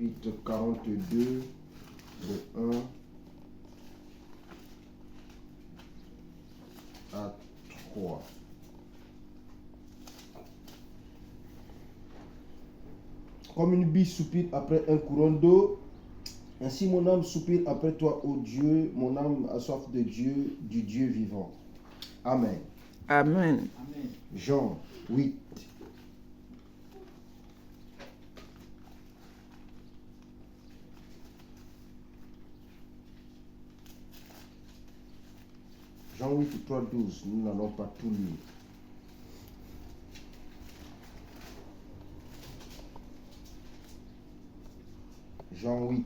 chapitre 42, de 1 à 3. Comme une bille soupire après un courant d'eau, ainsi mon âme soupire après toi, ô Dieu. Mon âme a soif de Dieu, du Dieu vivant. Amen. Amen. Jean 8. Jean 8, 3, 12. Nous n'allons pas tout lire. Jean 8.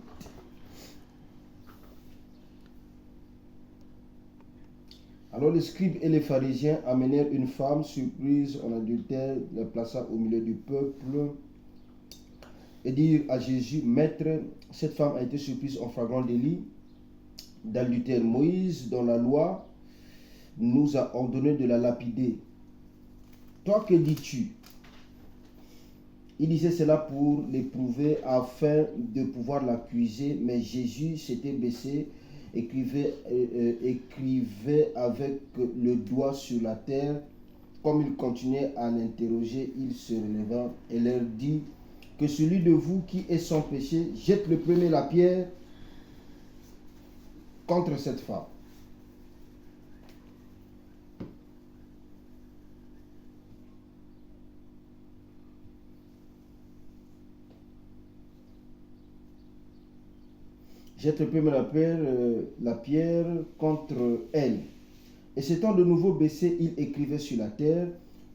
Alors les scribes et les pharisiens amenèrent une femme surprise en adultère, la plaça au milieu du peuple et dirent à Jésus, Maître, cette femme a été surprise en flagrant délit d'adultère. Moïse, dans la loi, nous a ordonné de la lapider. Toi, que dis-tu? Il disait cela pour l'éprouver afin de pouvoir l'accuser, mais Jésus s'était baissé, écrivait avec le doigt sur la terre. Comme il continuait à l'interroger, il se releva et leur dit que celui de vous qui est sans péché jette le premier la pierre contre cette femme. Jette le premier la pierre contre elle. Et s'étant de nouveau baissé, ils écrivaient sur la terre.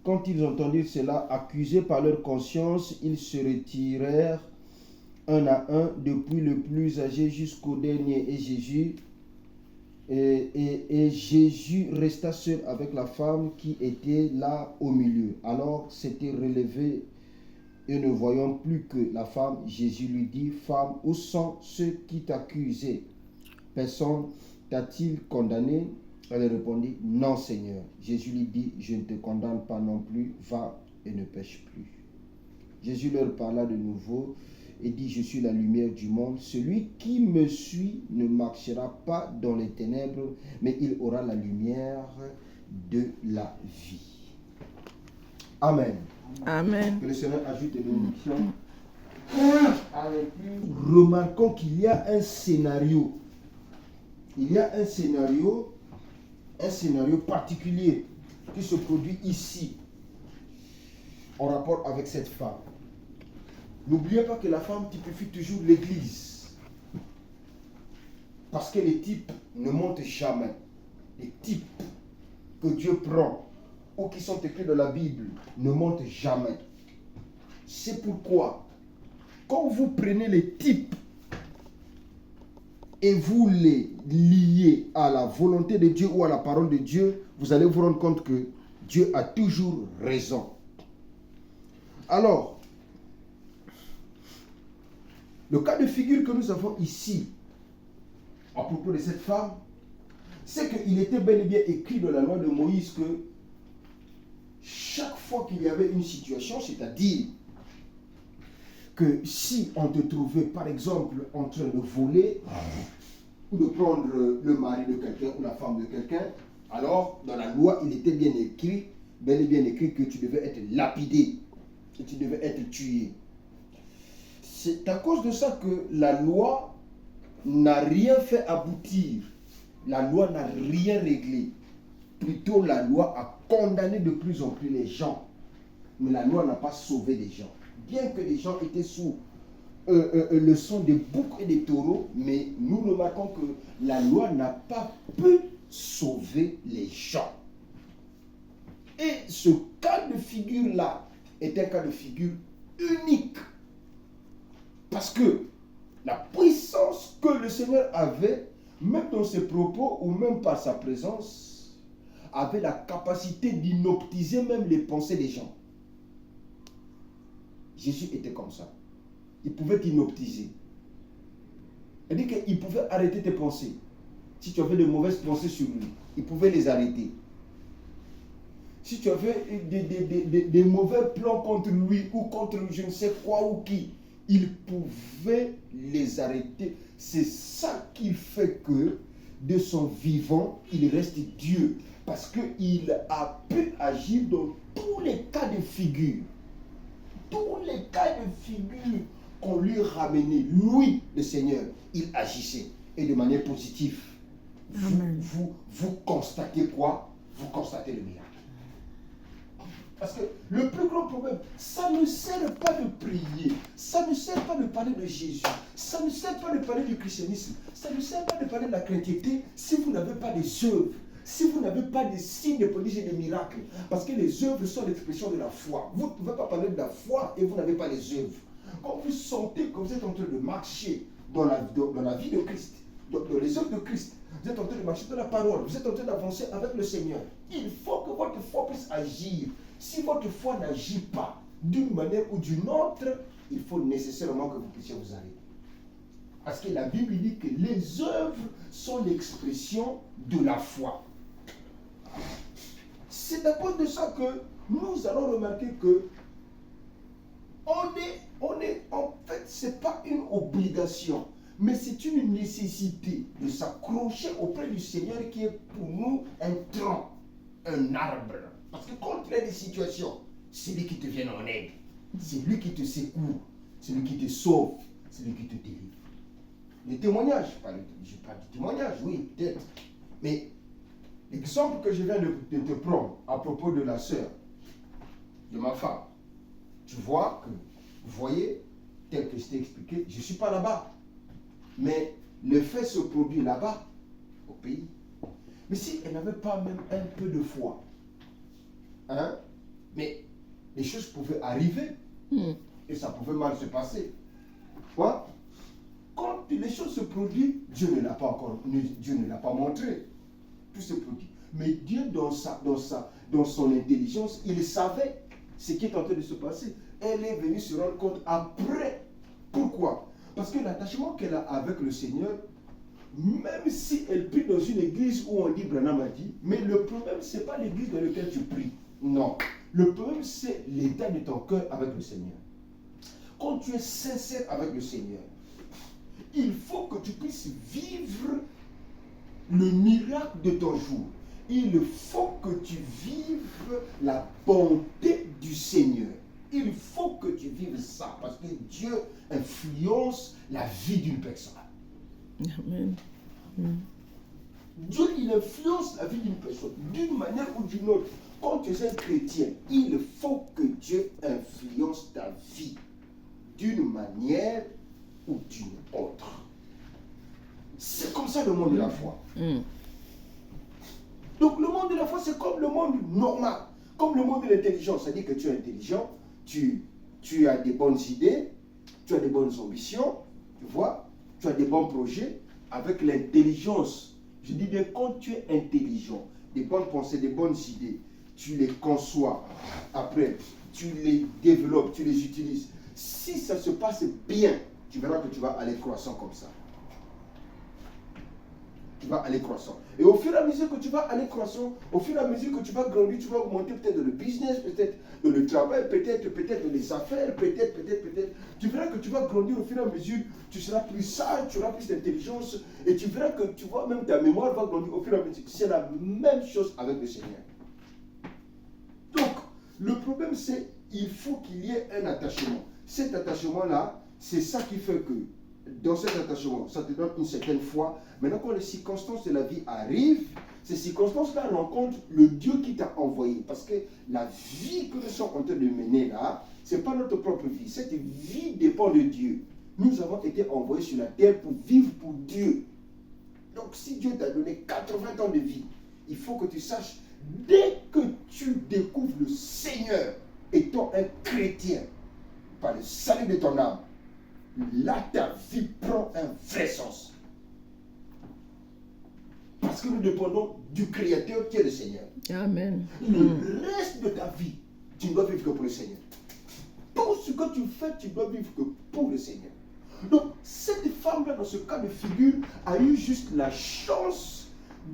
Quand ils entendirent cela, accusés par leur conscience, ils se retirèrent un à un, depuis le plus âgé jusqu'au dernier. Et Jésus resta seul avec la femme qui était là au milieu. Alors s'était relevé et ne voyant plus que la femme, Jésus lui dit, Femme, où sont ceux qui t'accusaient? Personne t'a-t-il condamné? Elle répondit, Non, Seigneur. Jésus lui dit, Je ne te condamne pas non plus, va et ne pêche plus. Jésus leur parla de nouveau et dit, Je suis la lumière du monde. Celui qui me suit ne marchera pas dans les ténèbres, mais il aura la lumière de la vie. Amen. Amen. Que le Seigneur ajoute des bénédictions. Remarquons qu'il y a un scénario. Il y a un scénario particulier qui se produit ici, en rapport avec cette femme. N'oubliez pas que la femme typifie toujours l'Église. Parce que les types ne montent jamais. Les types que Dieu prend ou qui sont écrits dans la Bible ne montent jamais. C'est pourquoi, quand vous prenez les types et vous les liez à la volonté de Dieu ou à la parole de Dieu, vous allez vous rendre compte que Dieu a toujours raison. Alors, le cas de figure que nous avons ici, à propos de cette femme, c'est qu'il était bel et bien écrit dans la loi de Moïse que chaque fois qu'il y avait une situation, c'est-à-dire que si on te trouvait par exemple en train de voler ou de prendre le mari de quelqu'un ou la femme de quelqu'un, alors dans la loi il était bien écrit, bel et bien écrit que tu devais être lapidé, que tu devais être tué. C'est à cause de ça que la loi n'a rien fait aboutir, la loi n'a rien réglé. Plutôt la loi a condamné de plus en plus les gens, mais la loi n'a pas sauvé les gens. Bien que les gens étaient sous le son des boucs et des taureaux, mais nous remarquons que la loi n'a pas pu sauver les gens. Et ce cas de figure-là est un cas de figure unique. Parce que la puissance que le Seigneur avait, même dans ses propos ou même par sa présence, avait la capacité d'inoptiser même les pensées des gens. Jésus était comme ça. Il pouvait t'inoptiser. C'est-à-dire qu'il pouvait arrêter tes pensées. Si tu avais de mauvaises pensées sur lui, il pouvait les arrêter. Si tu avais des mauvais plans contre lui ou contre je ne sais quoi ou qui, il pouvait les arrêter. C'est ça qui fait que de son vivant, il reste Dieu. Parce qu'il a pu agir dans tous les cas de figure. Tous les cas de figure qu'on lui ramenait, lui, le Seigneur, il agissait. Et de manière positive. Vous constatez quoi? Vous constatez le miracle. Parce que le plus grand problème, ça ne sert pas de prier, ça ne sert pas de parler de Jésus, ça ne sert pas de parler du christianisme, ça ne sert pas de parler de la chrétienté si vous n'avez pas des œuvres, si vous n'avez pas des signes, des prodiges et des miracles. Parce que les œuvres sont l'expression de la foi. Vous ne pouvez pas parler de la foi et vous n'avez pas les œuvres. Quand vous sentez que vous êtes en train de marcher dans la vie de Christ, dans les œuvres de Christ, vous êtes en train de marcher dans la parole, vous êtes en train d'avancer avec le Seigneur, il faut que votre foi puisse agir. Si votre foi n'agit pas d'une manière ou d'une autre, il faut nécessairement que vous puissiez vous arrêter. Parce que la Bible dit que les œuvres sont l'expression de la foi. C'est à cause de ça que nous allons remarquer que en fait, ce n'est pas une obligation, mais c'est une nécessité de s'accrocher auprès du Seigneur qui est pour nous un tronc, un arbre. Parce que quand il y a des situations, c'est lui qui te vient en aide. C'est lui qui te secoue. C'est lui qui te sauve. C'est lui qui te délivre. Les témoignages, je parle du témoignage, oui, peut-être. Mais l'exemple que je viens de te prendre à propos de la sœur, de ma femme, tu vois que, vous voyez, tel que je t'ai expliqué, je ne suis pas là-bas. Mais le fait se produit là-bas, au pays. Mais si elle n'avait pas même un peu de foi, hein, mais les choses pouvaient arriver et ça pouvait mal se passer. Quoi? Quand les choses se produisent, Dieu ne l'a pas montré. Tout se produit. Mais Dieu, dans son intelligence, il savait ce qui est en train de se passer. Elle est venue se rendre compte après. Pourquoi? Parce que l'attachement qu'elle a avec le Seigneur, même si elle prie dans une église où on dit Branham a dit, mais le problème, ce n'est pas l'église dans laquelle tu pries. Non. Le problème, c'est l'état de ton cœur avec le Seigneur. Quand tu es sincère avec le Seigneur, il faut que tu puisses vivre le miracle de ton jour. Il faut que tu vives la bonté du Seigneur. Il faut que tu vives ça parce que Dieu influence la vie d'une personne. Amen. Dieu, il influence la vie d'une personne d'une manière ou d'une autre. Quand tu es un chrétien, il faut que Dieu influence ta vie d'une manière ou d'une autre. C'est comme ça le monde de la foi. Donc le monde de la foi, c'est comme le monde normal, comme le monde de l'intelligence. C'est-à-dire que tu es intelligent, tu as des bonnes idées, tu as des bonnes ambitions, tu vois, tu as des bons projets. Avec l'intelligence, je dis bien quand tu es intelligent, des bonnes pensées, des bonnes idées, tu les conçois, après tu les développes, tu les utilises. Si ça se passe bien, tu verras que tu vas aller croissant comme ça. Tu vas aller croissant. Et au fur et à mesure que tu vas aller croissant, au fur et à mesure que tu vas grandir, tu vas augmenter peut-être dans le business, peut-être dans le travail, peut-être dans les affaires, peut-être. Tu verras que tu vas grandir au fur et à mesure, tu seras plus sage, tu auras plus d'intelligence, et tu verras que tu vois même ta mémoire va grandir au fur et à mesure. C'est la même chose avec le Seigneur. Donc, le problème c'est, il faut qu'il y ait un attachement. Cet attachement-là, c'est ça qui fait que dans cet attachement, ça te donne une certaine foi. Maintenant, quand les circonstances de la vie arrivent, ces circonstances-là rencontrent le Dieu qui t'a envoyé. Parce que la vie que nous sommes en train de mener là, ce n'est pas notre propre vie. Cette vie dépend de Dieu. Nous avons été envoyés sur la terre pour vivre pour Dieu. Donc, si Dieu t'a donné 80 ans de vie, il faut que tu saches, dès que tu découvres le Seigneur étant un chrétien, par le salut de ton âme, là, ta vie prend un vrai sens. Parce que nous dépendons du Créateur qui est le Seigneur. Amen. Le reste de ta vie, tu ne dois vivre que pour le Seigneur. Tout ce que tu fais, tu dois vivre que pour le Seigneur. Donc, cette femme-là, dans ce cas de figure, a eu juste la chance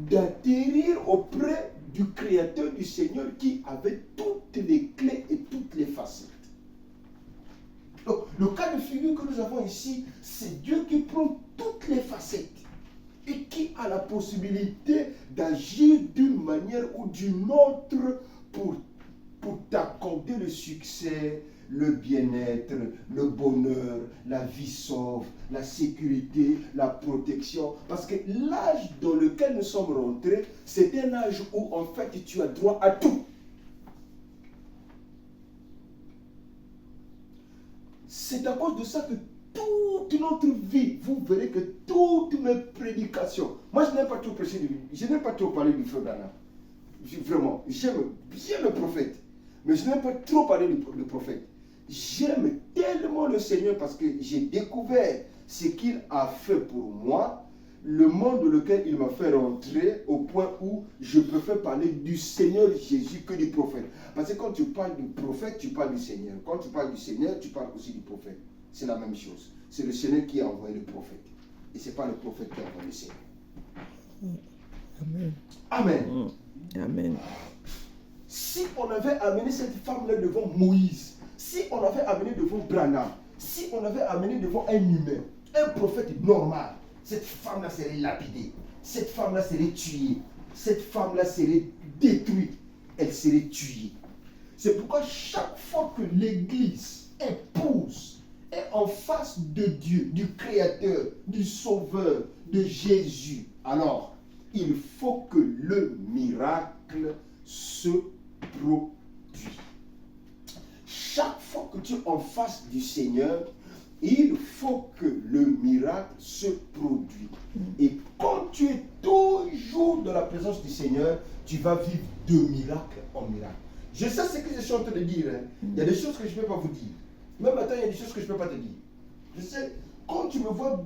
d'atterrir auprès du Créateur, du Seigneur, qui avait toutes les clés et toutes les facettes. Donc, le cas de figure que nous avons ici, c'est Dieu qui prend toutes les facettes et qui a la possibilité d'agir d'une manière ou d'une autre pour t'accorder le succès, le bien-être, le bonheur, la vie sauve, la sécurité, la protection. Parce que l'âge dans lequel nous sommes rentrés, c'est un âge où en fait tu as droit à tout. C'est à cause de ça que toute notre vie, vous verrez que toutes mes prédications, moi je n'aime pas trop prêcher, je n'aime pas trop parler du frère Branham. Vraiment, j'aime bien le prophète, mais je n'aime pas trop parler du prophète. J'aime tellement le Seigneur parce que j'ai découvert ce qu'il a fait pour moi, le monde dans lequel il m'a fait rentrer au point où je préfère parler du Seigneur Jésus que du prophète. Parce que quand tu parles du prophète, tu parles du Seigneur. Quand tu parles du Seigneur, tu parles aussi du prophète. C'est la même chose. C'est le Seigneur qui a envoyé le prophète. Et ce n'est pas le prophète qui a envoyé le Seigneur. Amen. Amen. Amen. Si on avait amené cette femme-là devant Moïse, si on avait amené devant Branham, si on avait amené devant un humain, un prophète normal, cette femme-là serait lapidée, cette femme-là serait tuée, cette femme-là serait détruite, elle serait tuée. C'est pourquoi chaque fois que l'Église épouse est en face de Dieu, du Créateur, du Sauveur, de Jésus, alors il faut que le miracle se produise. Chaque fois que tu es en face du Seigneur, il faut que le miracle se produise. Et quand tu es toujours dans la présence du Seigneur, tu vas vivre de miracle en miracle. Je sais ce que je suis en train de dire. Hein. Il y a des choses que je ne peux pas vous dire. Même maintenant, il y a des choses que je ne peux pas te dire. Je sais, quand tu me vois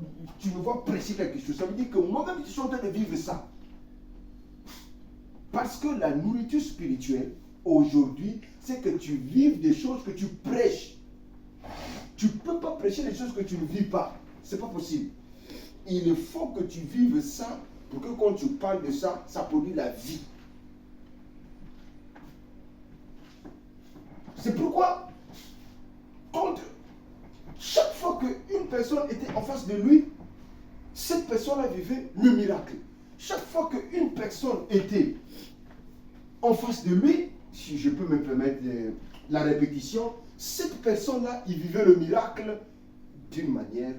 prêcher quelque chose, ça veut dire que moi-même, je suis en train de vivre ça. Parce que la nourriture spirituelle, aujourd'hui, c'est que tu vives des choses que tu prêches. Tu ne peux pas prêcher des choses que tu ne vis pas. Ce n'est pas possible. Il faut que tu vives ça pour que quand tu parles de ça, ça produit la vie. C'est pourquoi, chaque fois qu'une personne était en face de lui, cette personne-là vivait le miracle. Chaque fois qu'une personne était en face de lui, si je peux me permettre la répétition, cette personne-là, il vivait le miracle d'une manière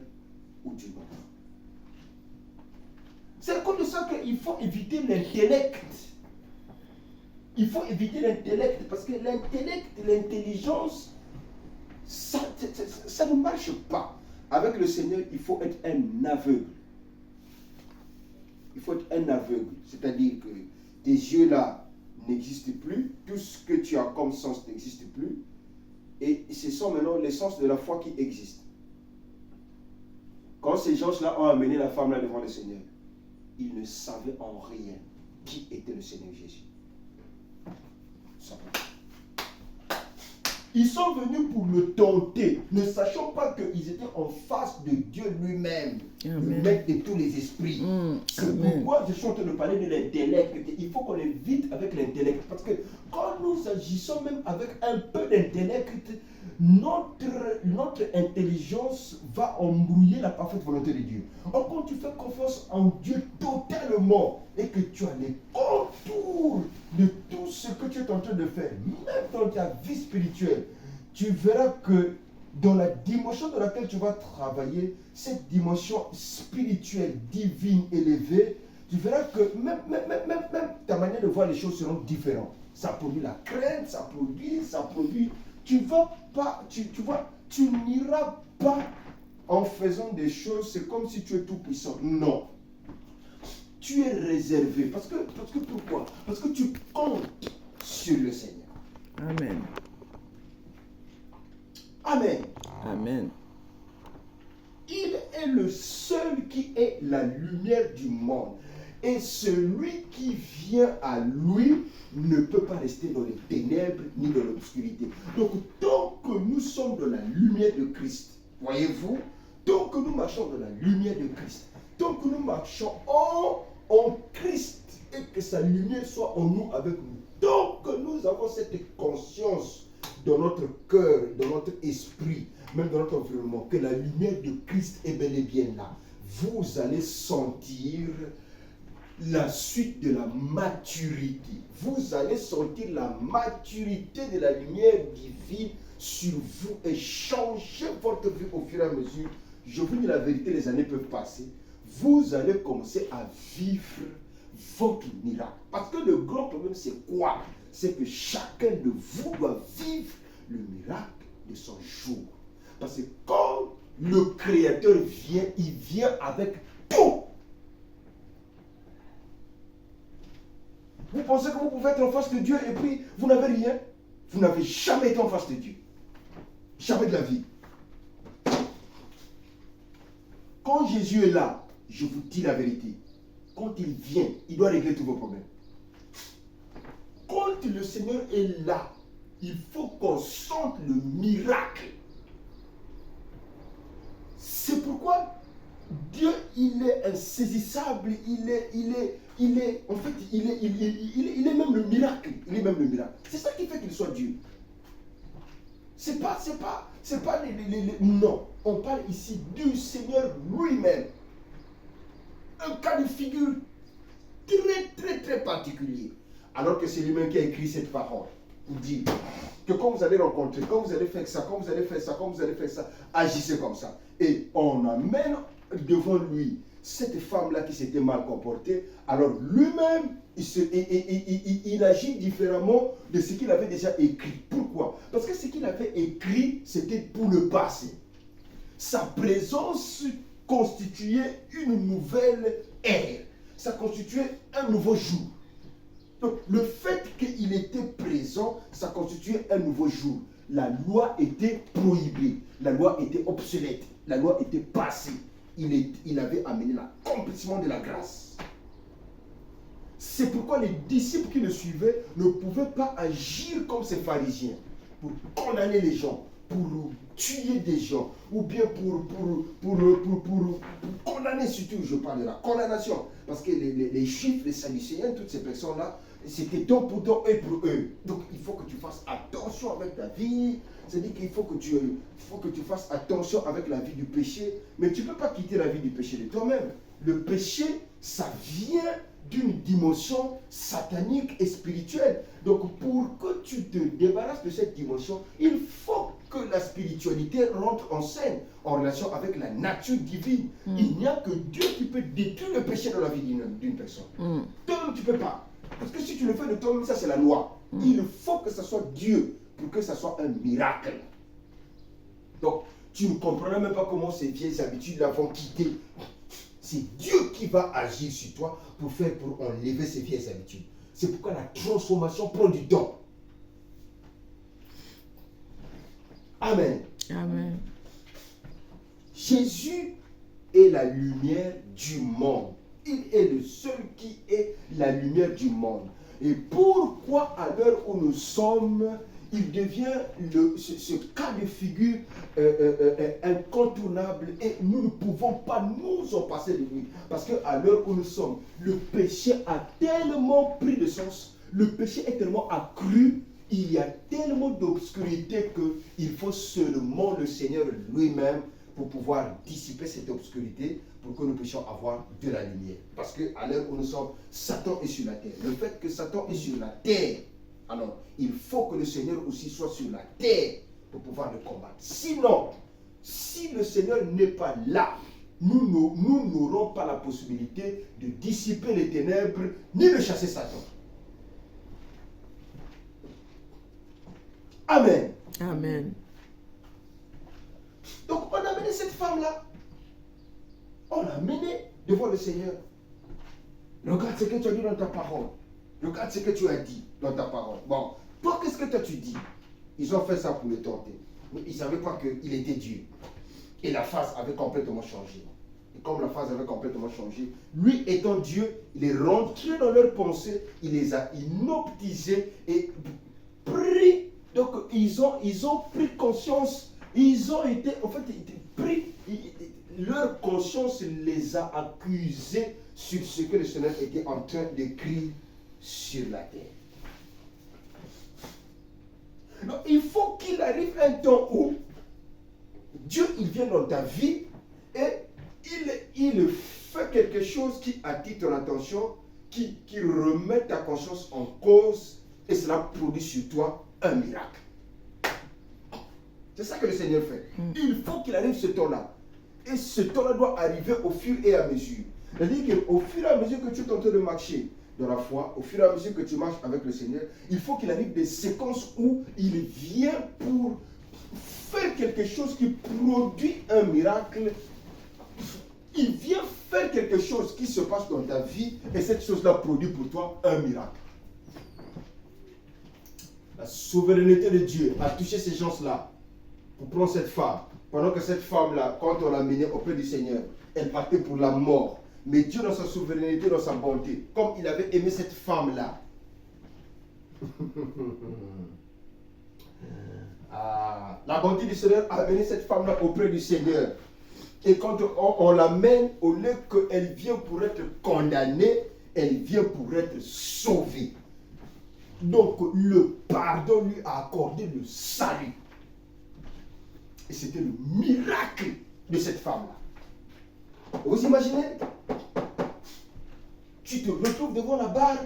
ou d'une autre. C'est à cause de ça qu'il faut éviter l'intellect. Il faut éviter l'intellect parce que l'intellect, l'intelligence, ça ne marche pas. Avec le Seigneur, il faut être un aveugle. Il faut être un aveugle. C'est-à-dire que tes yeux-là n'existent plus. Tout ce que tu as comme sens n'existe plus. Et ce sont maintenant les sens de la foi qui existent. Quand ces gens-là ont amené la femme-là devant le Seigneur, ils ne savaient en rien qui était le Seigneur Jésus. Ils sont venus pour le tenter, ne sachant pas qu'ils étaient en face de Dieu lui-même, le maître de tous les esprits. C'est pourquoi je suis en train de parler de l'intellect. Il faut qu'on évite avec l'intellect. Parce que quand nous agissons même avec un peu d'intellect, notre intelligence va embrouiller la parfaite volonté de Dieu. Or, quand tu fais confiance en Dieu totalement et que tu as les contours de tout ce que tu es en train de faire, même dans ta vie spirituelle, tu verras que dans la dimension dans laquelle tu vas travailler, cette dimension spirituelle, divine, élevée, tu verras que même ta manière de voir les choses seront différentes. Ça produit la crainte, ça produit. Tu n'iras pas en faisant des choses, c'est comme si tu es tout puissant. Non. Tu es réservé. Parce que pourquoi? Parce que tu comptes sur le Seigneur. Amen. Amen. Amen. Il est le seul qui est la lumière du monde. Et celui qui vient à lui ne peut pas rester dans les ténèbres ni dans l'obscurité. Donc, tant que nous sommes dans la lumière de Christ, voyez-vous, tant que nous marchons dans la lumière de Christ, tant que nous marchons en Christ et que sa lumière soit en nous, avec nous, tant que nous avons cette conscience dans notre cœur, dans notre esprit, même dans notre environnement, que la lumière de Christ est bel et bien là, vous allez sentir la suite de la maturité. Vous allez sentir la maturité de la lumière divine sur vous et changer votre vie au fur et à mesure. Je vous dis la vérité, les années peuvent passer. Vous allez commencer à vivre votre miracle. Parce que le grand problème, c'est quoi? C'est que chacun de vous doit vivre le miracle de son jour. Parce que quand le Créateur vient, il vient avec tout. Vous pensez que vous pouvez être en face de Dieu et puis vous n'avez rien? Vous n'avez jamais été en face de Dieu. Jamais de la vie. Quand Jésus est là, je vous dis la vérité. Quand il vient, il doit régler tous vos problèmes. Quand le Seigneur est là, il faut qu'on sente le miracle. C'est pourquoi Dieu, il est insaisissable, il est même le miracle. Il est même le miracle. C'est ça qui fait qu'il soit Dieu. C'est pas non. On parle ici du Seigneur lui-même. Un cas de figure très particulier. Alors que c'est lui-même qui a écrit cette parole. Il dit que quand vous allez rencontrer, quand vous allez faire ça, quand vous allez faire ça, quand vous allez faire ça, agissez comme ça. Et on amène devant lui cette femme-là qui s'était mal comportée. Alors lui-même, il agit différemment de ce qu'il avait déjà écrit. Pourquoi? Parce que ce qu'il avait écrit, c'était pour le passé. Sa présence constituait une nouvelle ère. Ça constituait un nouveau jour. Donc, le fait qu'il était présent, ça constituait un nouveau jour. La loi était prohibée. La loi était obsolète. La loi était passée. Il avait amené l'accomplissement de la grâce. C'est pourquoi les disciples qui le suivaient ne pouvaient pas agir comme ces pharisiens pour condamner les gens, pour tuer des gens, ou bien pour condamner, surtout je parle de la condamnation, parce que les Juifs, les Sadducéens, toutes ces personnes-là, c'était don pour don et pour eux. Donc il faut que tu fasses attention avec ta vie, c'est-à-dire qu'il faut que tu fasses attention avec la vie du péché, mais tu ne peux pas quitter la vie du péché de toi-même. Le péché, ça vient d'une dimension satanique et spirituelle. Donc pour que tu te débarrasses de cette dimension, il faut que la spiritualité rentre en scène en relation avec la nature divine. Il n'y a que Dieu qui peut détruire le péché dans la vie d'une personne. Toi-même, tu ne peux pas. Parce que si tu le fais de toi-même, ça c'est la loi. Il faut que ce soit Dieu pour que ce soit un miracle. Donc, tu ne comprends même pas comment ces vieilles habitudes-là vont quitter. C'est Dieu qui va agir sur toi pour enlever ces vieilles habitudes. C'est pourquoi la transformation prend du temps. Amen. Amen. Jésus est la lumière du monde. Il est le seul qui est la lumière du monde. Et pourquoi à l'heure où nous sommes, il devient ce cas de figure incontournable et nous ne pouvons pas nous en passer de lui. Parce qu'à l'heure où nous sommes, le péché a tellement pris de sens, le péché est tellement accru, il y a tellement d'obscurité qu'il faut seulement le Seigneur lui-même pour pouvoir dissiper cette obscurité, pour que nous puissions avoir de la lumière. Parce qu'à l'heure où nous sommes, Satan est sur la terre. Le fait que Satan est sur la terre, alors il faut que le Seigneur aussi soit sur la terre pour pouvoir le combattre. Sinon, si le Seigneur n'est pas là, nous n'aurons pas la possibilité de dissiper les ténèbres, ni de chasser Satan. Amen. Amen. Donc on a amené cette femme-là. On l'a amenée devant le Seigneur. Regarde ce que tu as dit dans ta parole. Regarde ce que tu as dit dans ta parole. Bon, toi, qu'est-ce que toi tu dis? Ils ont fait ça pour le tenter. Mais ils ne savaient pas qu'il était Dieu. Et la phase avait complètement changé. Et comme la phase avait complètement changé, lui étant Dieu, il est rentré dans leurs pensées, il les a hypnotisés et pris. Donc ils ont pris conscience, ils ont été, en fait, pris, leur conscience les a accusés sur ce que le Seigneur était en train d'écrire sur la terre. Donc, il faut qu'il arrive un temps où Dieu, il vient dans ta vie et il fait quelque chose qui attire ton attention, qui remet ta conscience en cause et cela produit sur toi un miracle. C'est ça que le Seigneur fait. Il faut qu'il arrive ce temps-là. Et ce temps-là doit arriver au fur et à mesure. C'est-à-dire qu'au fur et à mesure que tu es en train de marcher dans la foi, au fur et à mesure que tu marches avec le Seigneur, il faut qu'il arrive des séquences où il vient pour faire quelque chose qui produit un miracle. Il vient faire quelque chose qui se passe dans ta vie et cette chose-là produit pour toi un miracle. La souveraineté de Dieu a touché ces gens-là pour prendre cette femme. Pendant que cette femme-là, quand on l'a menée auprès du Seigneur, elle partait pour la mort. Mais Dieu, dans sa souveraineté, dans sa bonté, comme il avait aimé cette femme-là, la bonté du Seigneur a amené cette femme-là auprès du Seigneur. Et quand on l'amène, au lieu qu'elle vienne pour être condamnée, elle vient pour être sauvée. Donc le pardon lui a accordé le salut. Et c'était le miracle de cette femme-là. Vous imaginez? Tu te retrouves devant la barre,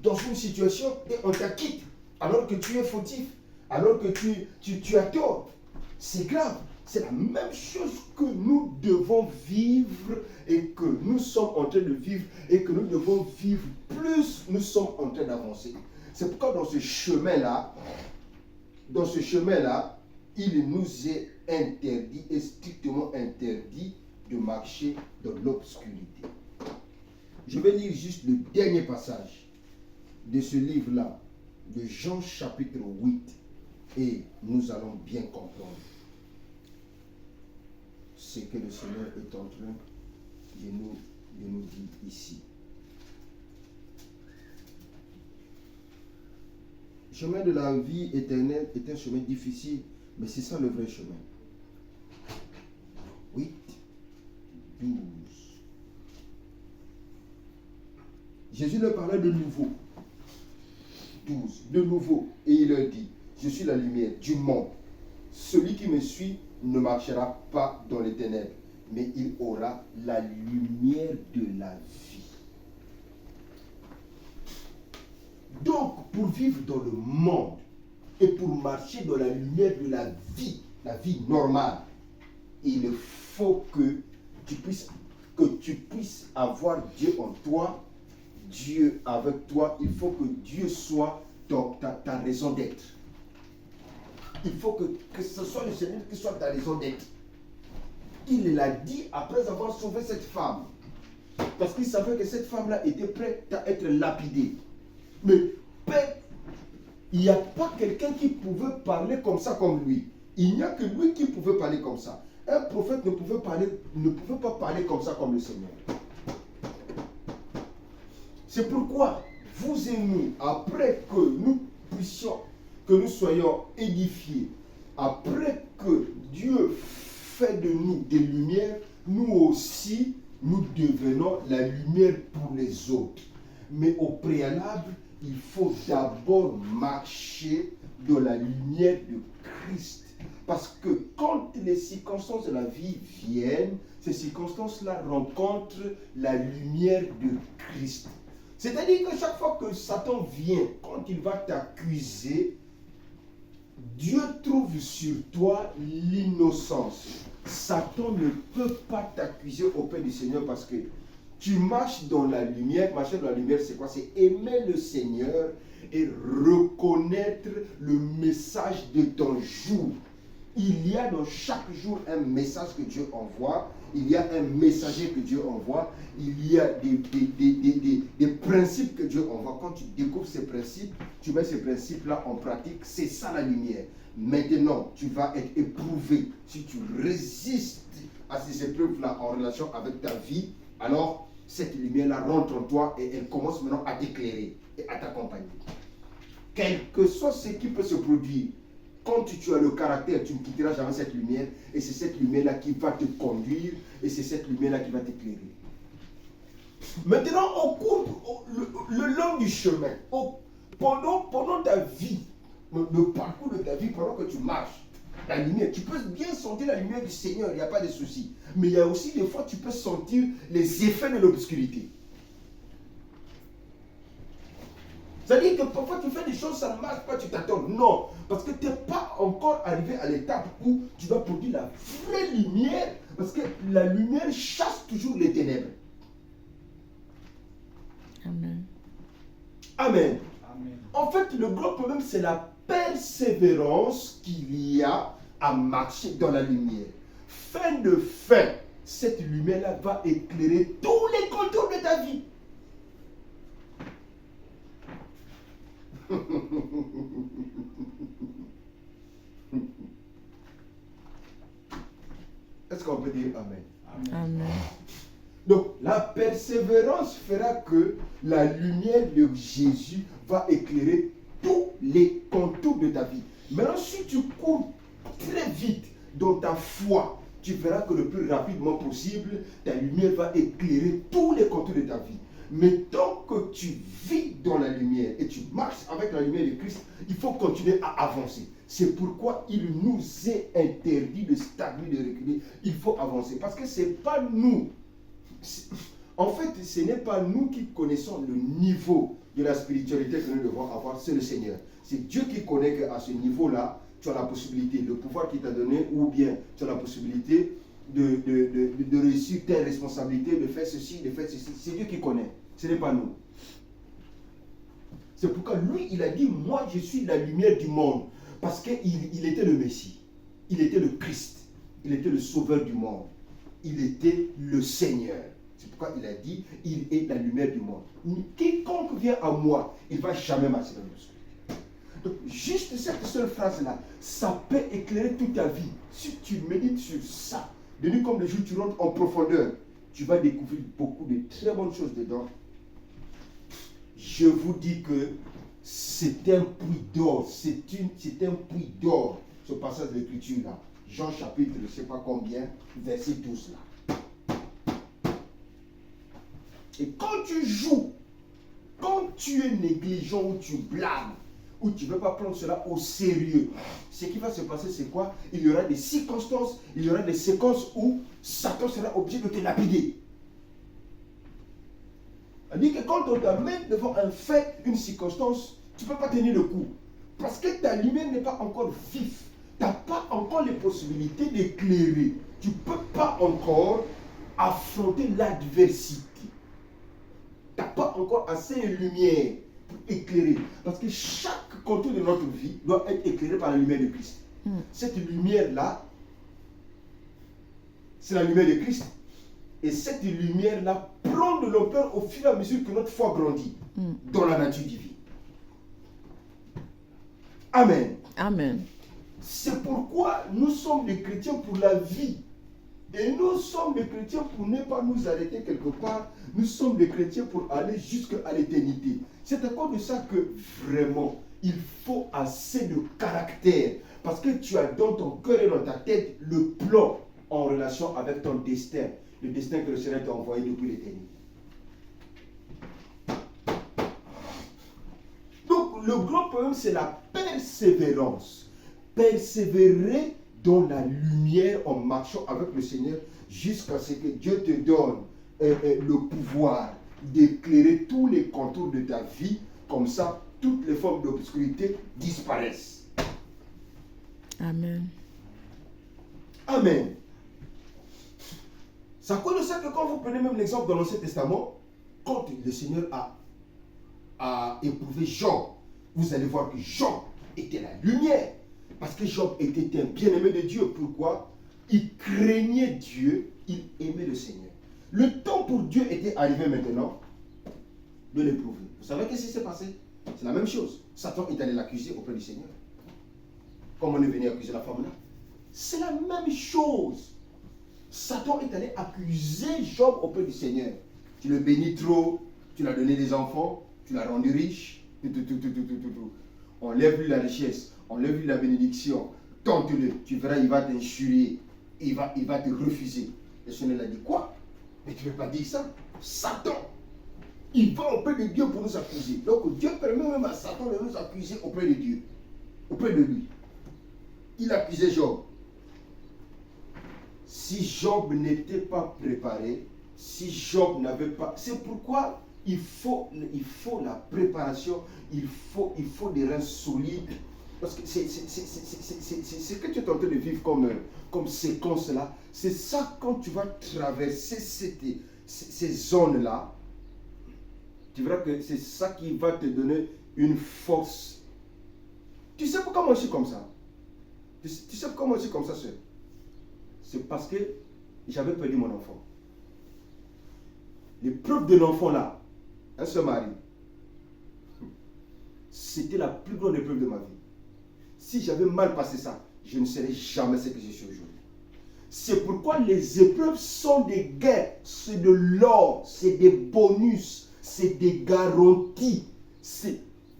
dans une situation, et on t'acquitte, alors que tu es fautif, alors que tu as tort. C'est grave. C'est la même chose que nous devons vivre et que nous sommes en train de vivre et que nous devons vivre plus nous sommes en train d'avancer. C'est pourquoi dans ce chemin-là, il nous est interdit et strictement interdit de marcher dans l'obscurité. Je vais lire juste le dernier passage de ce livre-là, de Jean chapitre 8, et nous allons bien comprendre ce que le Seigneur est en train de nous dire ici. Le chemin de la vie éternelle est un chemin difficile, mais c'est ça le vrai chemin. 8, 12. Jésus leur parlait de nouveau. 12. De nouveau. Et il leur dit, je suis la lumière du monde. Celui qui me suit ne marchera pas dans les ténèbres, mais il aura la lumière de la vie. Donc, pour vivre dans le monde et pour marcher dans la lumière de la vie normale, il faut que tu puisses avoir Dieu en toi, Dieu avec toi. Il faut que Dieu soit ta raison d'être. Il faut que ce soit le Seigneur qui soit ta raison d'être. Il l'a dit après avoir sauvé cette femme. Parce qu'il savait que cette femme-là était prête à être lapidée. Mais il n'y a pas quelqu'un qui pouvait parler comme ça comme lui. Il n'y a que lui qui pouvait parler comme ça. Un prophète ne pouvait pas parler comme ça comme le Seigneur. C'est pourquoi vous et nous, après que nous soyons édifiés, après que Dieu fait de nous des lumières, nous aussi, nous devenons la lumière pour les autres. Mais au préalable, il faut d'abord marcher dans la lumière de Christ. Parce que quand les circonstances de la vie viennent, ces circonstances-là rencontrent la lumière de Christ. C'est-à-dire que chaque fois que Satan vient, quand il va t'accuser, Dieu trouve sur toi l'innocence. Satan ne peut pas t'accuser auprès du Seigneur parce que tu marches dans la lumière. Marcher dans la lumière, c'est quoi? C'est aimer le Seigneur et reconnaître le message de ton jour. Il y a dans chaque jour un message que Dieu envoie. Il y a un messager que Dieu envoie. Il y a des principes que Dieu envoie. Quand tu découvres ces principes, tu mets ces principes-là en pratique. C'est ça la lumière. Maintenant, tu vas être éprouvé. Si tu résistes à ces épreuves-là en relation avec ta vie, alors cette lumière-là rentre en toi et elle commence maintenant à t'éclairer et à t'accompagner. Quel que soit ce qui peut se produire, quand tu as le caractère, tu ne quitteras jamais cette lumière. Et c'est cette lumière-là qui va te conduire. Et c'est cette lumière-là qui va t'éclairer. Maintenant, le long du chemin, pendant ta vie, le parcours de ta vie pendant que tu marches. La lumière, tu peux bien sentir la lumière du Seigneur, il n'y a pas de souci. Mais il y a aussi des fois, tu peux sentir les effets de l'obscurité. C'est-à-dire que parfois tu fais des choses, ça ne marche pas, tu t'attends. Non, parce que tu n'es pas encore arrivé à l'étape où tu dois produire la vraie lumière, parce que la lumière chasse toujours les ténèbres. Amen. Amen. Amen. En fait, le gros problème, c'est la persévérance qu'il y a à marcher dans la lumière. Fin de fin, cette lumière-là va éclairer tous les contours de ta vie. Est-ce qu'on peut dire Amen? Amen. Donc, la persévérance fera que la lumière de Jésus va éclairer tous les contours de ta vie. Maintenant, si tu cours très vite dans ta foi, tu verras que le plus rapidement possible, ta lumière va éclairer tous les contours de ta vie. Mais tant que tu vis dans la lumière et tu marches avec la lumière de Christ, il faut continuer à avancer. C'est pourquoi il nous est interdit de stagner, de reculer. Il faut avancer. Parce que ce n'est pas nous. En fait, ce n'est pas nous qui connaissons le niveau de la spiritualité que nous devons avoir, c'est le Seigneur. C'est Dieu qui connaît qu'à ce niveau-là, tu as la possibilité, le pouvoir qu'il t'a donné, ou bien tu as la possibilité de réussir tes responsabilités, de faire ceci, de faire ceci. C'est Dieu qui connaît, ce n'est pas nous. C'est pourquoi lui, il a dit, moi je suis la lumière du monde. Parce qu'il était le Messie, il était le Christ, il était le sauveur du monde, il était le Seigneur. C'est pourquoi il a dit, il est la lumière du monde. Quiconque vient à moi, il ne va jamais marcher dans l'obscurité. Donc, juste cette seule phrase-là, ça peut éclairer toute ta vie. Si tu médites sur ça, de nuit comme le jour, tu rentres en profondeur, tu vas découvrir beaucoup de très bonnes choses dedans. Je vous dis que c'est un puits d'or, c'est un puits d'or, ce passage de l'écriture-là. Jean chapitre, je ne sais pas combien, verset 12 là. Et quand tu joues, quand tu es négligent ou tu blâmes, ou tu ne veux pas prendre cela au sérieux, ce qui va se passer, c'est quoi? Il y aura des circonstances, il y aura des séquences où Satan sera obligé de te lapider. C'est-à-dire que quand on t'amène devant un fait, une circonstance, tu ne peux pas tenir le coup. Parce que ta lumière n'est pas encore vive. Tu n'as pas encore les possibilités d'éclairer. Tu ne peux pas encore affronter l'adversité. Tu n'as pas encore assez de lumière pour éclairer. Parce que chaque contour de notre vie doit être éclairé par la lumière de Christ. Cette lumière-là, c'est la lumière de Christ. Et cette lumière-là prend de l'ampleur au fur et à mesure que notre foi grandit dans la nature divine. Amen. Amen. C'est pourquoi nous sommes des chrétiens pour la vie. Et nous sommes des chrétiens pour ne pas nous arrêter quelque part. Nous sommes des chrétiens pour aller jusqu'à l'éternité. C'est à cause de ça que vraiment, il faut assez de caractère. Parce que tu as dans ton cœur et dans ta tête le plan en relation avec ton destin. Le destin que le Seigneur t'a envoyé depuis l'éternité. Donc, le grand problème, c'est la persévérance. Persévérer dans la lumière en marchant avec le Seigneur jusqu'à ce que Dieu te donne le pouvoir d'éclairer tous les contours de ta vie. Comme ça, toutes les formes d'obscurité disparaissent. Amen. Amen. C'est à cause de ça que quand vous prenez même l'exemple dans l'Ancien Testament, quand le Seigneur a éprouvé Job, vous allez voir que Job était la lumière. Parce que Job était un bien-aimé de Dieu. Pourquoi? Il craignait Dieu, il aimait le Seigneur. Le temps pour Dieu était arrivé maintenant de l'éprouver. Vous savez qu'est-ce qui s'est passé? C'est la même chose. Satan est allé l'accuser auprès du Seigneur. Comme on est venu accuser la femme là. C'est la même chose. Satan est allé accuser Job auprès du Seigneur. Tu le bénis trop, tu l'as donné des enfants, tu l'as rendu riche, enlève-lui la richesse, enlève-lui la bénédiction, tente-le, tu verras, il va t'injurier, il va te refuser. Le Seigneur l'a dit, quoi? Mais tu ne peux pas dire ça. Satan, il va auprès de Dieu pour nous accuser. Donc Dieu permet même à Satan de nous accuser auprès de Dieu. auprès de lui. Il accusait Job. Si Job n'était pas préparé, si Job n'avait pas... C'est pourquoi il faut la préparation, il faut des reins solides. Parce que c'est ce que tu es en train de vivre comme séquence là. C'est ça, quand tu vas traverser ces zones-là, tu verras que c'est ça qui va te donner une force. Tu sais pourquoi moi je suis comme ça? Tu sais pourquoi moi je suis comme ça, sœur? C'est parce que j'avais perdu mon enfant. L'épreuve de l'enfant là, elle se marie. C'était la plus grande épreuve de ma vie. Si j'avais mal passé ça, je ne serais jamais ce que je suis aujourd'hui. C'est pourquoi les épreuves sont des gains, c'est de l'or, c'est des bonus, c'est des garanties.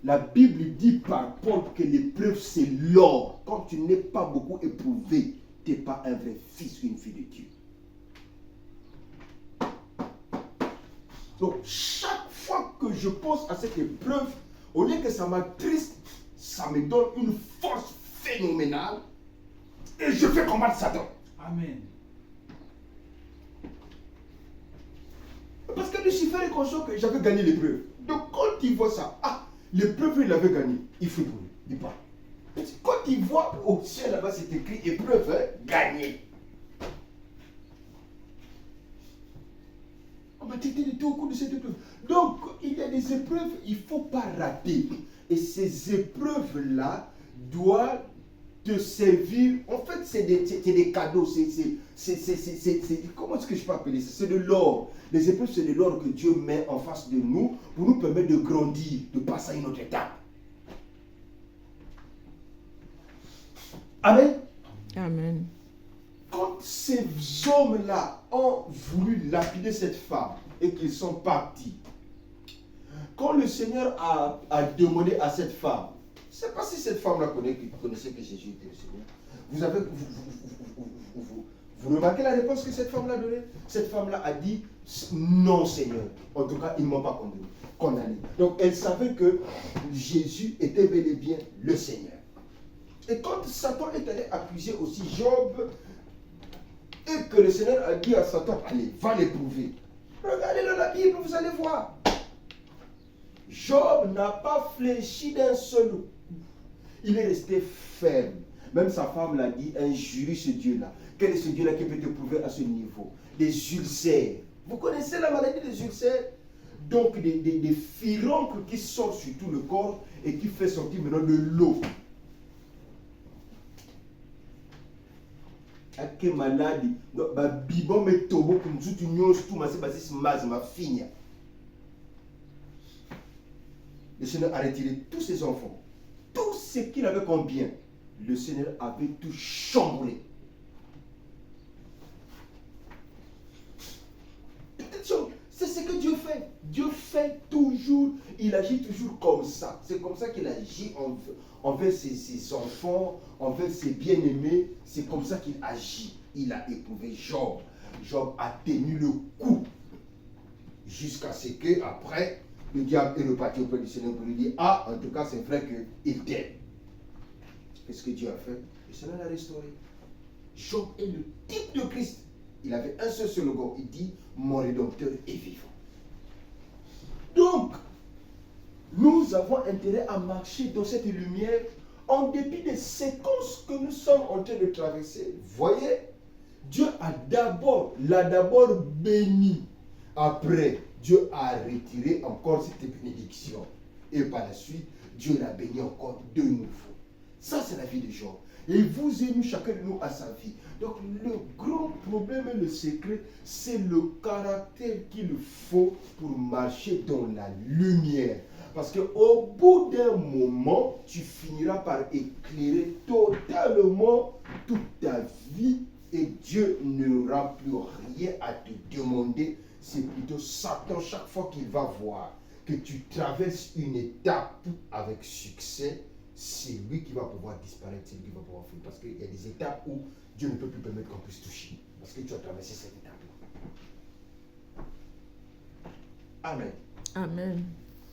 La Bible dit par Paul que l'épreuve c'est l'or. Quand tu n'es pas beaucoup éprouvé, tu n'es pas un vrai fils ou une fille de Dieu. Donc chaque fois que je pense à cette épreuve, au lieu que ça m'attriste, ça me donne une force phénoménale et je fais combattre Satan. Amen. Parce que Lucifer est conscient que j'avais gagné l'épreuve. Donc quand il voit ça, l'épreuve il l'avait gagné, il fait pour lui, il part. Quand il voit au ciel là-bas c'est écrit épreuve, gagné. On m'a traité de tout au cours de cette épreuve. Donc il y a des épreuves, il ne faut pas rater. Et ces épreuves-là doivent te servir. En fait, c'est des cadeaux. Comment est-ce que je peux appeler ça? C'est de l'or. Les épreuves, c'est de l'or que Dieu met en face de nous pour nous permettre de grandir, de passer à une autre étape. Amen. Amen. Quand ces hommes-là ont voulu lapider cette femme et qu'ils sont partis, quand le Seigneur a demandé à cette femme, je ne sais pas si cette femme-là connaissait que Jésus était le Seigneur. Vous remarquez la réponse que cette femme-là a donnée? Cette femme-là a dit non, Seigneur. En tout cas, ils ne m'ont pas condamné. Donc, elle savait que Jésus était bel et bien le Seigneur. Et quand Satan est allé accuser aussi Job, et que le Seigneur a dit à Satan, allez, va l'éprouver. Regardez dans la Bible, vous allez voir. Job n'a pas fléchi d'un seul coup. Il est resté ferme. Même sa femme l'a dit, injurie ce Dieu-là. Quel est ce Dieu-là qui peut te prouver à ce niveau? Des ulcères. Vous connaissez la maladie des ulcères? Donc des furoncles qui sortent sur tout le corps et qui fait sortir maintenant de l'eau. Ake maladie. Bibon me tobo comme tout union tout ma c'est ma fille. Le Seigneur a retiré tous ses enfants. Tout ce qu'il avait comme bien, le Seigneur avait tout chamboulé. C'est ce que Dieu fait. Dieu fait toujours, il agit toujours comme ça. C'est comme ça qu'il agit envers ses enfants, envers ses bien-aimés. C'est comme ça qu'il agit. Il a éprouvé Job. Job a tenu le coup. Jusqu'à ce que, après, le diable est reparti auprès du Seigneur pour lui dire, en tout cas, c'est vrai qu'il t'aime. Qu'est-ce que Dieu a fait? Le Seigneur l'a restauré. Job est le type de Christ. Il avait un seul slogan. Il dit, mon Rédempteur est vivant. Donc, nous avons intérêt à marcher dans cette lumière en dépit des séquences que nous sommes en train de traverser. Voyez, Dieu l'a d'abord béni. Après, Dieu a retiré encore cette bénédiction. Et par la suite, Dieu l'a béni encore de nouveau. Ça, c'est la vie de Job. Et vous et nous, chacun de nous a sa vie. Donc, le grand problème et le secret, c'est le caractère qu'il faut pour marcher dans la lumière. Parce qu'au bout d'un moment, tu finiras par éclairer totalement toute ta vie et Dieu n'aura plus rien à te demander. C'est plutôt Satan, chaque fois qu'il va voir que tu traverses une étape avec succès, c'est lui qui va pouvoir disparaître, c'est lui qui va pouvoir fuir. Parce qu'il y a des étapes où Dieu ne peut plus permettre qu'on puisse toucher. Parce que tu as traversé cette étape-là. Amen. Amen.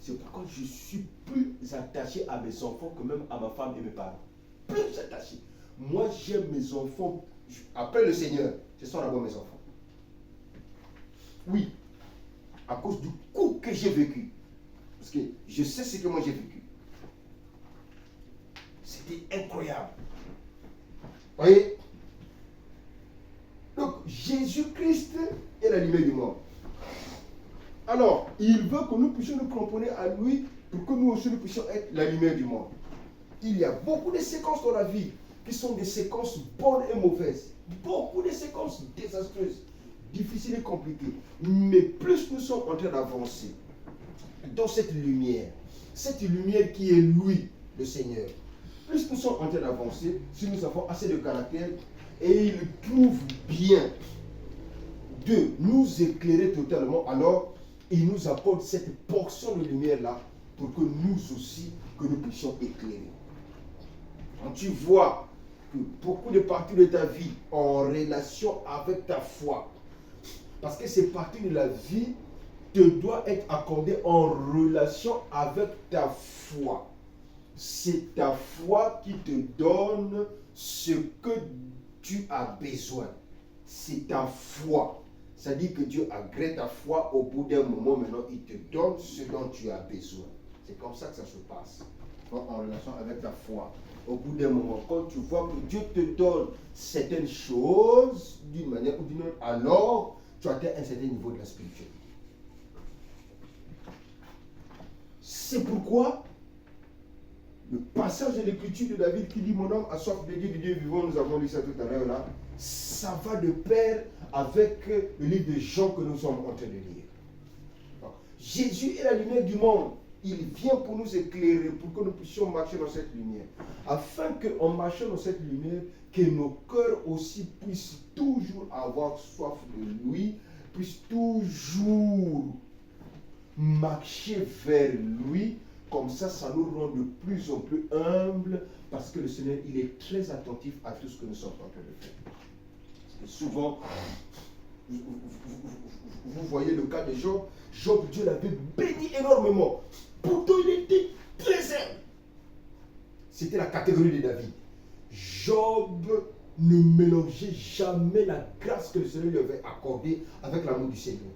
C'est pourquoi je suis plus attaché à mes enfants que même à ma femme et mes parents. plus attaché. Moi, j'aime mes enfants. Après le Seigneur, ce sont d'abord mes enfants. Oui, à cause du coup que j'ai vécu. Parce que je sais ce que moi j'ai vécu. C'était incroyable. Vous voyez? Donc, Jésus-Christ est la lumière du monde. Alors, il veut que nous puissions nous cramponner à lui pour que nous aussi nous puissions être la lumière du monde. Il y a beaucoup de séquences dans la vie qui sont des séquences bonnes et mauvaises. Beaucoup de séquences désastreuses, difficiles et compliquées. Mais plus nous sommes en train d'avancer dans cette lumière qui est lui, le Seigneur, plus nous sommes en train d'avancer, si nous avons assez de caractère, et il trouve bien de nous éclairer totalement, alors il nous apporte cette portion de lumière-là pour que nous aussi, que nous puissions éclairer. Quand tu vois que beaucoup de parties de ta vie en relation avec ta foi, parce que ces parties de la vie te doivent être accordées en relation avec ta foi. C'est ta foi qui te donne ce que tu as besoin. C'est ta foi. Ça dit que Dieu agrée ta foi, au bout d'un moment, maintenant, il te donne ce dont tu as besoin. C'est comme ça que ça se passe. En relation avec ta foi. Au bout d'un moment, quand tu vois que Dieu te donne certaines choses, d'une manière ou d'une autre, alors tu atteins un certain niveau de la spiritualité. C'est pourquoi le passage de l'écriture de David qui dit mon homme a soif de Dieu vivant, nous avons lu ça tout à l'heure là, ça va de pair avec le livre de Jean que nous sommes en train de lire. Donc, Jésus est la lumière du monde. Il vient pour nous éclairer, pour que nous puissions marcher dans cette lumière. Afin qu'en marchant dans cette lumière, que nos cœurs aussi puissent toujours avoir soif de lui, puissent toujours marcher vers lui. Comme ça, ça nous rend de plus en plus humbles, parce que le Seigneur, il est très attentif à tout ce que nous sommes en train de faire. Parce que souvent, vous voyez le cas de Job. Job, Dieu l'avait béni énormément. Pourtant, il était très humble. C'était la catégorie de David. Job ne mélangeait jamais la grâce que le Seigneur lui avait accordée avec l'amour du Seigneur.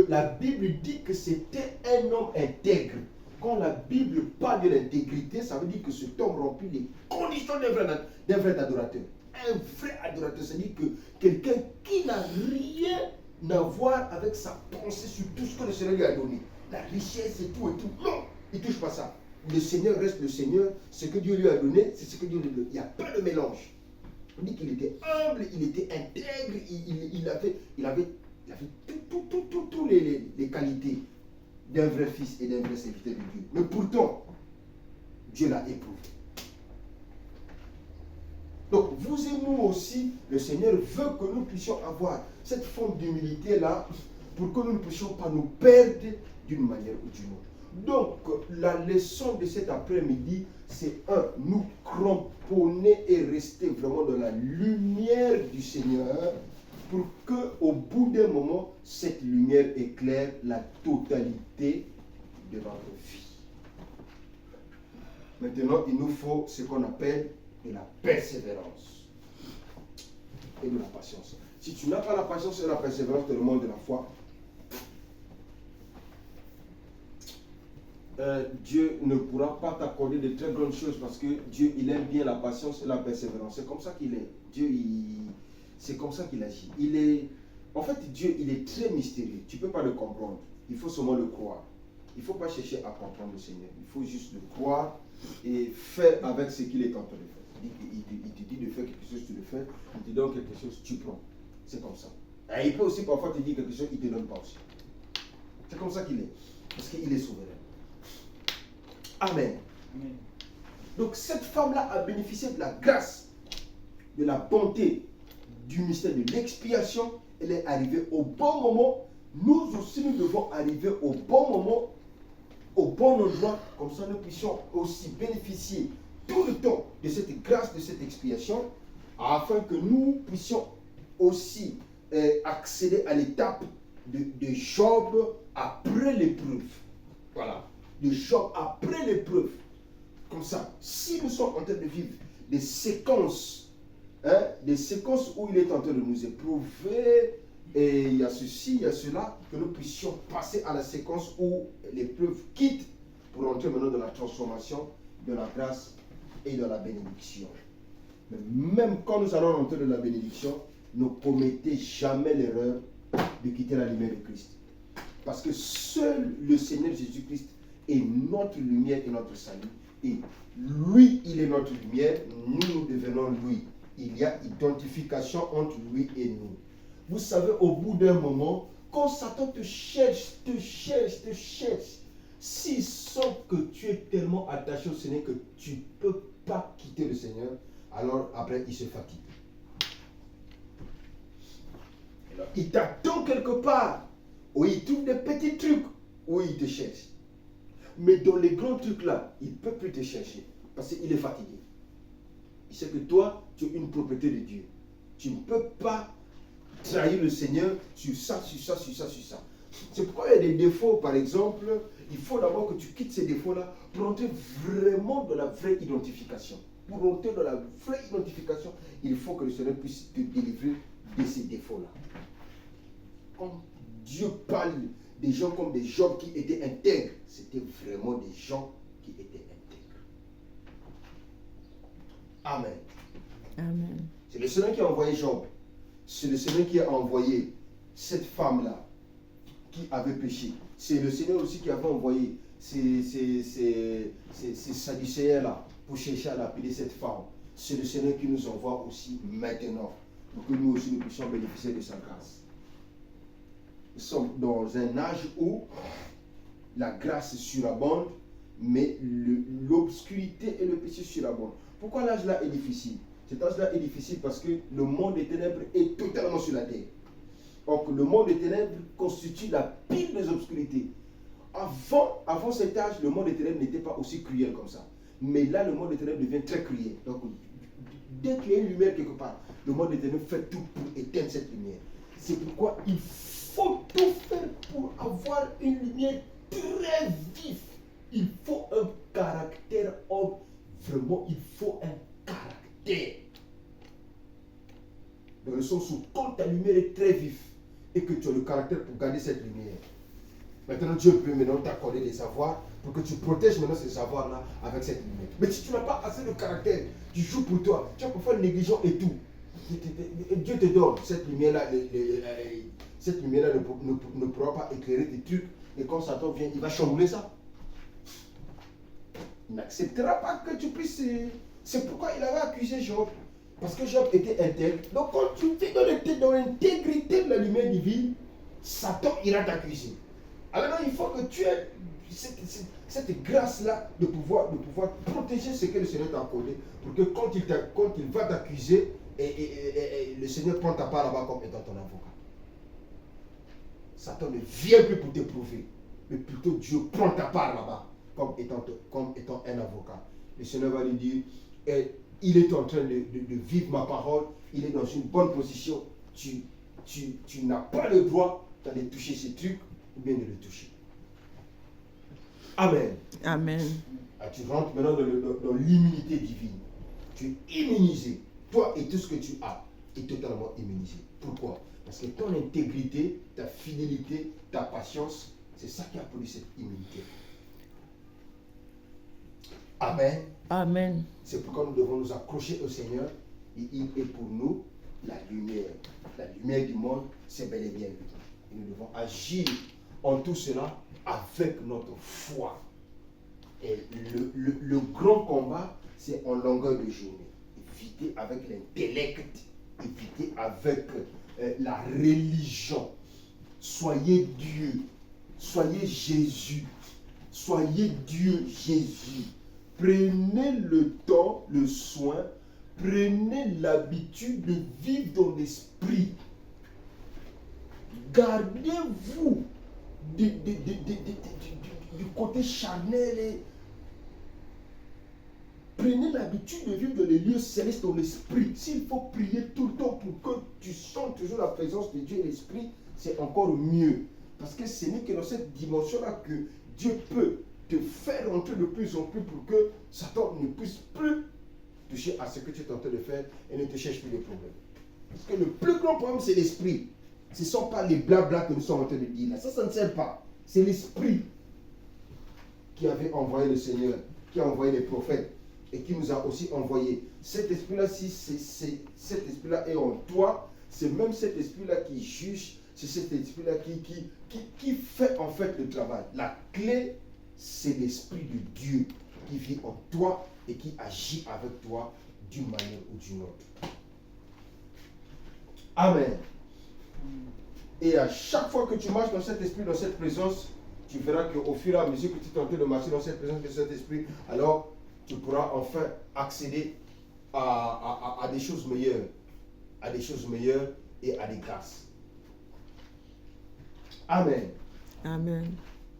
La Bible dit que c'était un homme intègre. Quand la Bible parle de l'intégrité, ça veut dire que cet homme remplit les conditions d'un vrai adorateur. Un vrai adorateur, c'est-à-dire que quelqu'un qui n'a rien à voir avec sa pensée sur tout ce que le Seigneur lui a donné. La richesse et tout. Non, il ne touche pas ça. Le Seigneur reste le Seigneur. Ce que Dieu lui a donné, c'est ce que Dieu lui a donné. Il n'y a pas de mélange. On dit qu'il était humble, il était intègre, il avait toutes les qualités d'un vrai fils et d'un vrai serviteur de Dieu. Mais pourtant, Dieu l'a éprouvé. Donc, vous et nous aussi, le Seigneur veut que nous puissions avoir cette forme d'humilité-là pour que nous ne puissions pas nous perdre d'une manière ou d'une autre. Donc, la leçon de cet après-midi, c'est nous cramponner et rester vraiment dans la lumière du Seigneur pour qu'au bout d'un moment, cette lumière éclaire la totalité de notre vie. Maintenant, il nous faut ce qu'on appelle de la persévérance et de la patience. Si tu n'as pas la patience et la persévérance dans le monde de la foi, Dieu ne pourra pas t'accorder de très grandes choses parce que Dieu, il aime bien la patience et la persévérance. C'est comme ça qu'il est. Dieu, c'est comme ça qu'il agit. En fait, Dieu, il est très mystérieux. Tu ne peux pas le comprendre. Il faut seulement le croire. Il ne faut pas chercher à comprendre le Seigneur. Il faut juste le croire et faire avec ce qu'il est en train de faire. Il te dit de faire quelque chose, tu le fais. Il te donne quelque chose, tu prends. C'est comme ça. Et il peut aussi parfois te dire quelque chose, il ne te donne pas aussi. C'est comme ça qu'il est. Parce qu'il est souverain. Amen. Amen. Donc cette femme-là a bénéficié de la grâce, de la bonté, du mystère de l'expiation. Elle est arrivée au bon moment. Nous aussi, nous devons arriver au bon moment, au bon endroit, comme ça nous puissions aussi bénéficier tout le temps de cette grâce, de cette expiation, afin que nous puissions aussi accéder à l'étape de Job après l'épreuve. Voilà. De Job après l'épreuve. Comme ça, si nous sommes en train de vivre séquences, hein, des séquences où il est en train de nous éprouver, et il y a ceci, il y a cela, que nous puissions passer à la séquence où l'épreuve quitte pour entrer maintenant dans la transformation, de la grâce et de la bénédiction. Mais même quand nous allons entrer dans la bénédiction, ne commettez jamais l'erreur de quitter la lumière de Christ. Parce que seul le Seigneur Jésus-Christ est notre lumière et notre salut. Et lui, il est notre lumière, nous devenons lui. Il y a identification entre lui et nous. Vous savez, au bout d'un moment, quand Satan te cherche, s'il sent que tu es tellement attaché au Seigneur que tu ne peux pas quitter le Seigneur, alors après il se fatigue. Alors, il t'attend quelque part, où il trouve des petits trucs, où il te cherche. Mais dans les grands trucs là, il ne peut plus te chercher, parce qu'il est fatigué. Il sait que toi, tu es une propriété de Dieu. Tu ne peux pas trahir le Seigneur sur ça, sur ça, sur ça, sur ça. C'est pourquoi il y a des défauts, par exemple, il faut d'abord que tu quittes ces défauts-là pour entrer vraiment dans la vraie identification. Pour entrer dans la vraie identification, il faut que le Seigneur puisse te délivrer de ces défauts-là. Quand Dieu parle des gens comme des gens qui étaient intègres, c'était vraiment des gens qui étaient intègres. Amen. Amen. C'est le Seigneur qui a envoyé Job. C'est le Seigneur qui a envoyé cette femme-là qui avait péché. C'est le Seigneur aussi qui avait envoyé ces Sadducéens-là pour chercher à lapider cette femme. C'est le Seigneur qui nous envoie aussi maintenant pour que nous aussi nous puissions bénéficier de sa grâce. Nous sommes dans un âge où la grâce surabonde, mais l'obscurité et le péché surabondent. Pourquoi l'âge-là est difficile? Cet âge-là est difficile parce que le monde des ténèbres est totalement sur la terre. Donc le monde des ténèbres constitue la pire des obscurités. Avant cet âge, le monde des ténèbres n'était pas aussi cruel comme ça. Mais là, le monde des ténèbres devient très cruel. Donc dès qu'il y a une lumière quelque part, le monde des ténèbres fait tout pour éteindre cette lumière. C'est pourquoi il faut tout faire pour avoir une lumière très vive. Il faut un caractère homme. Vraiment, il faut un caractère. Dans le sens où quand ta lumière est très vive et que tu as le caractère pour garder cette lumière, maintenant Dieu peut maintenant t'accorder des savoirs pour que tu protèges maintenant ces savoirs-là avec cette lumière. Mais si tu n'as pas assez de caractère, tu joues pour toi, tu es parfois négligent et tout. Et Dieu te donne cette lumière-là. Cette lumière-là ne pourra pas éclairer tes trucs. Et quand Satan vient, il va chambouler ça. Il n'acceptera pas que tu puisses. C'est pourquoi il avait accusé Job. Parce que Job était intègre. Donc quand tu vis dans l'intégrité de la lumière divine, Satan ira t'accuser. Alors il faut que tu aies cette grâce-là de pouvoir protéger ce que le Seigneur t'a accordé. Pour que quand il va t'accuser, et le Seigneur prend ta part là-bas comme étant ton avocat. Satan ne vient plus pour t'éprouver, mais plutôt Dieu prend ta part là-bas comme étant un avocat. Le Seigneur va lui dire, il est en train de vivre ma parole, il est dans une bonne position, tu n'as pas le droit d'aller toucher ces trucs ou bien de le toucher. Amen. Amen. Tu rentres maintenant dans l'immunité divine. Tu es immunisé. Toi et tout ce que tu as est totalement immunisé. Pourquoi? Parce que ton intégrité, ta fidélité, ta patience, c'est ça qui a produit cette immunité. Amen. Amen. C'est pourquoi nous devons nous accrocher au Seigneur. Et il est pour nous la lumière. La lumière du monde, c'est bel et bien lui. Et nous devons agir en tout cela avec notre foi. Et le grand combat, c'est en longueur de journée. Éviter avec l'intellect, éviter avec la religion. Soyez Dieu, soyez Jésus, soyez Dieu Jésus. Prenez le temps, le soin, prenez l'habitude de vivre dans l'esprit. Gardez-vous du côté charnel et prenez l'habitude de vivre dans les lieux célestes dans l'esprit. S'il faut prier tout le temps pour que tu sentes toujours la présence de Dieu et l'esprit, c'est encore mieux. Parce que ce n'est que dans cette dimension-là que Dieu peut te faire entrer de plus en plus pour que Satan ne puisse plus toucher à ce que tu es en train de faire et ne te cherche plus de problèmes. Parce que le plus grand problème, c'est l'esprit. Ce ne sont pas les blabla que nous sommes en train de dire là. Ça ne sert pas. C'est l'esprit qui avait envoyé le Seigneur, qui a envoyé les prophètes et qui nous a aussi envoyé. Cet esprit-là, si cet esprit-là est en toi, c'est même cet esprit-là qui juge, c'est cet esprit-là qui fait en fait le travail. La clé, c'est l'esprit de Dieu qui vit en toi et qui agit avec toi d'une manière ou d'une autre. Amen. Et à chaque fois que tu marches dans cet esprit, dans cette présence, tu verras qu'au fur et à mesure que tu es en train de marcher dans cette présence de cet esprit, alors tu pourras enfin accéder à des choses meilleures. À des choses meilleures et à des grâces. Amen. Amen.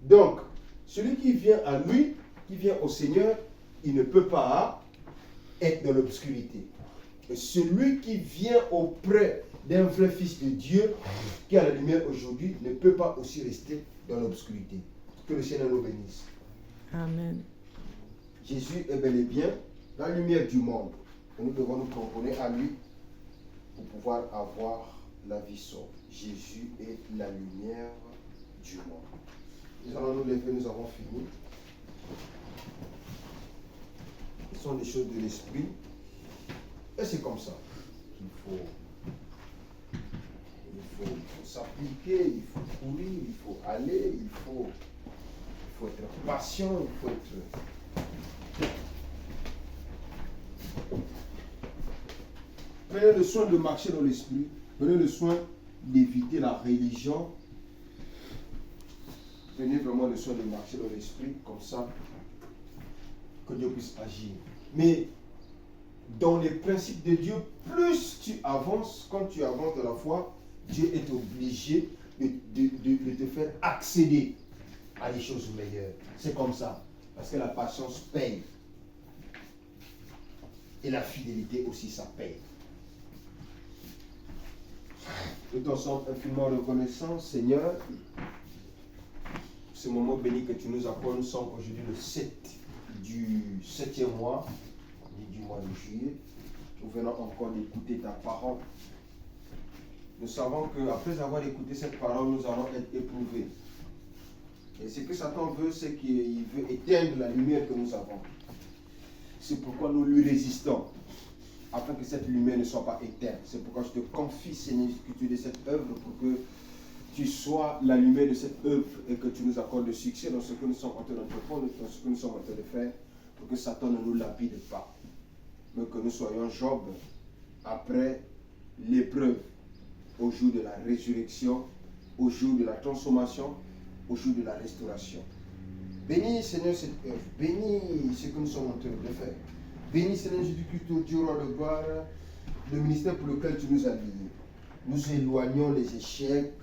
Donc, celui qui vient à lui, qui vient au Seigneur, il ne peut pas être dans l'obscurité. Et celui qui vient auprès d'un vrai fils de Dieu, qui a la lumière aujourd'hui, ne peut pas aussi rester dans l'obscurité. Que le Seigneur nous bénisse. Amen. Jésus est bel et bien la lumière du monde. Et nous devons nous composer à lui pour pouvoir avoir la vie sauve. Jésus est la lumière du monde. Nous allons nous lever, nous avons fini. Ce sont des choses de l'esprit. Et c'est comme ça qu'il faut s'appliquer, il faut courir, il faut aller, il faut être patient, il faut être... Prenez le soin de marcher dans l'esprit. Prenez le soin d'éviter la religion. Prenez vraiment le soin de marcher dans l'esprit, comme ça, que Dieu puisse agir. Mais dans les principes de Dieu, plus tu avances, quand tu avances dans la foi, Dieu est obligé de te faire accéder à des choses meilleures. C'est comme ça. Parce que la patience paye. Et la fidélité aussi, ça paye. Nous t'en sommes infiniment reconnaissants, Seigneur. Ce moment béni que tu nous accordes, nous sommes aujourd'hui le 7 du 7e mois, du mois de juillet. Nous venons encore d'écouter ta parole. Nous savons qu'après avoir écouté cette parole, nous allons être éprouvés. Et ce que Satan veut, c'est qu'il veut éteindre la lumière que nous avons. C'est pourquoi nous lui résistons, afin que cette lumière ne soit pas éteinte. C'est pourquoi je te confie, Seigneur, l'exécution de cette œuvre, pour que tu sois la lumière de cette œuvre et que tu nous accordes le succès dans ce que nous sommes en train d'entreprendre, dans ce que nous sommes en train de faire, pour que Satan ne nous lapide pas, mais que nous soyons Job après l'épreuve, au jour de la résurrection, au jour de la transformation, au jour de la restauration. Bénis, Seigneur, cette œuvre. Bénis ce que nous sommes en train de faire. Bénis, Seigneur Jésus-Christ, Dieu roi de gloire, le ministère pour lequel tu nous as liés. Nous éloignons les échecs,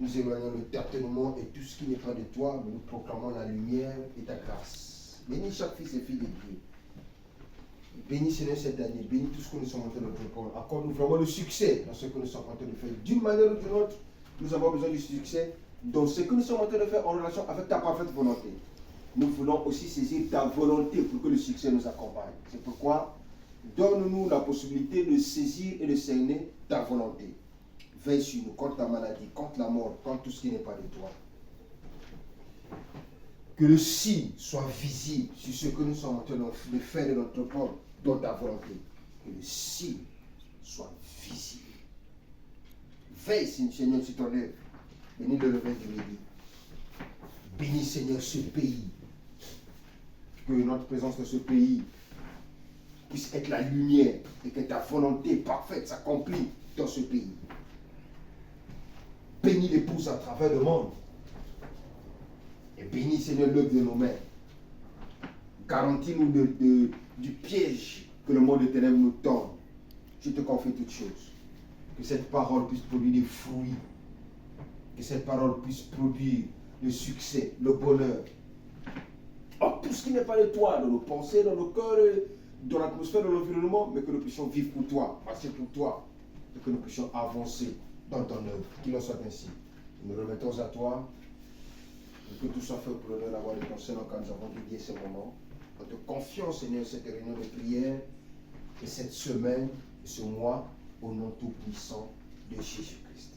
nous éloignons le tâtonnement et tout ce qui n'est pas de toi, mais nous proclamons la lumière et ta grâce. Bénis chaque fils et fille de Dieu. Bénis, Seigneur, cette année. Bénis tout ce que nous sommes en train de répondre. Accorde-nous vraiment le succès dans ce que nous sommes en train de faire. D'une manière ou d'une autre, nous avons besoin du succès dans ce que nous sommes en train de faire en relation avec ta parfaite volonté. Nous voulons aussi saisir ta volonté pour que le succès nous accompagne. C'est pourquoi, donne-nous la possibilité de saisir et de cerner ta volonté. Veille sur nous contre la maladie, contre la mort, contre tout ce qui n'est pas de toi. Que le signe soit visible sur ce que nous sommes en train de faire de notre corps dans ta volonté. Que le signe soit visible. Veille, Seigneur, sur ton œuvre. Bénis le lever de midi. Bénis, Seigneur, ce pays. Que notre présence dans ce pays puisse être la lumière et que ta volonté parfaite s'accomplisse dans ce pays. Bénis l'épouse à travers le monde. Et bénis, Seigneur, l'œuvre de nos mains. Garantis-nous du piège que le monde éternel nous tend. Je te confie toutes choses. Que cette parole puisse produire des fruits. Que cette parole puisse produire le succès, le bonheur. Oh, tout ce qui n'est pas de toi, dans nos pensées, dans nos cœurs, dans l'atmosphère, dans l'environnement, mais que nous puissions vivre pour toi, marcher pour toi, et que nous puissions avancer dans ton œuvre. Qu'il en soit ainsi. Nous nous remettons à toi, et que tout soit fait pour l'honneur d'avoir les conseils quand nous avons dédié ce moment. On te confie, Seigneur, cette réunion de prière et cette semaine et ce mois au nom tout puissant de Jésus-Christ.